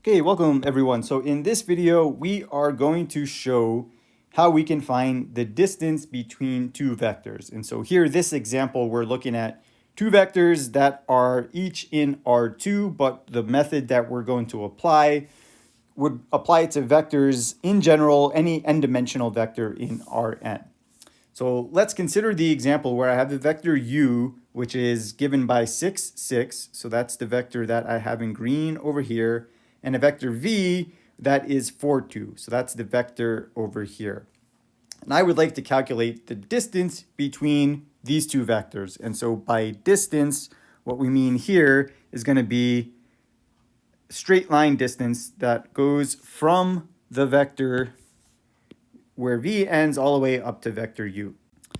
Okay, welcome everyone. So in this video, we are going to show how we can find the distance between two vectors. And so here, this example, we're looking at two vectors that are each in R2, but the method that we're going to apply would apply to vectors in general, any n-dimensional vector in Rn. So let's consider the example where I have the vector u, which is given by 6, 6. So that's the vector that I have in green over here, and a vector v that is 4, 2. So that's the vector over here. And I would like to calculate the distance between these two vectors. And so by distance, what we mean here is going to be straight line distance that goes from the vector where v ends all the way up to vector u.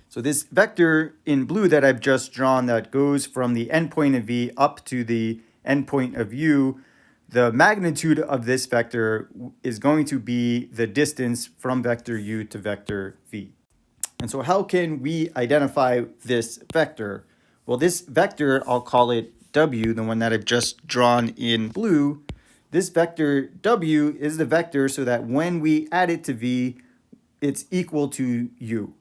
So this vector in blue that I've just drawn that goes from the endpoint of v up to the endpoint of u, the magnitude of this vector is going to be the distance from vector u to vector v. And so how can we identify this vector? Well, this vector, I'll call it w, the one that I've just drawn in blue. This vector w is the vector so that when we add it to v, it's equal to u.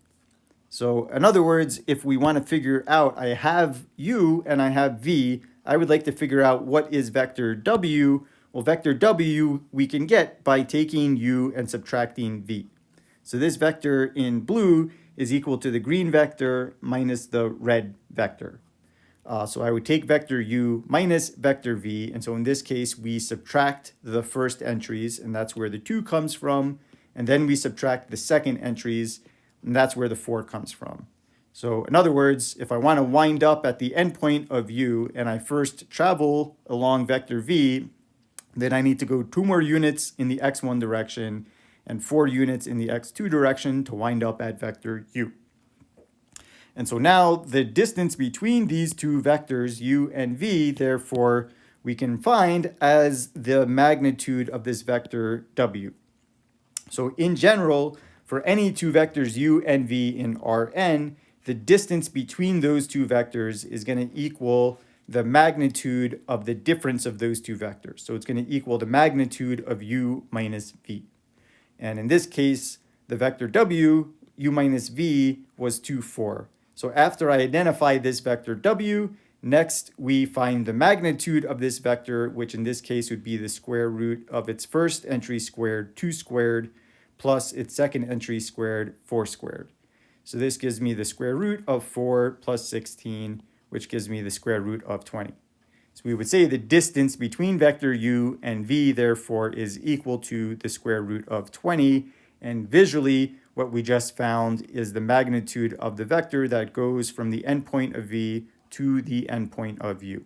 So in other words, if we want to figure out, I have u and I have v, I would like to figure out what is vector w. Well, vector w we can get by taking u and subtracting v. So this vector in blue is equal to the green vector minus the red vector. So I would take vector u minus vector v, and so in this case, we subtract the first entries, and that's where the 2 comes from, and then we subtract the second entries, and that's where the 4 comes from. So in other words, if I want to wind up at the endpoint of u, and I first travel along vector v, then I need to go 2 more units in the x1 direction, and 4 units in the x2 direction to wind up at vector u. And so now the distance between these two vectors, u and v, therefore, we can find as the magnitude of this vector w. So in general, for any two vectors u and v in Rn, the distance between those two vectors is going to equal the magnitude of the difference of those two vectors. So it's going to equal the magnitude of u minus v. And in this case, the vector w, u minus v, was 2, 4. So after I identify this vector w, next we find the magnitude of this vector, which in this case would be the square root of its first entry squared, 2 squared, plus its second entry squared, 4 squared. So this gives me the square root of 4 plus 16, which gives me the square root of 20. So we would say the distance between vector u and v, therefore, is equal to the square root of 20. And visually, what we just found is the magnitude of the vector that goes from the endpoint of v to the endpoint of u.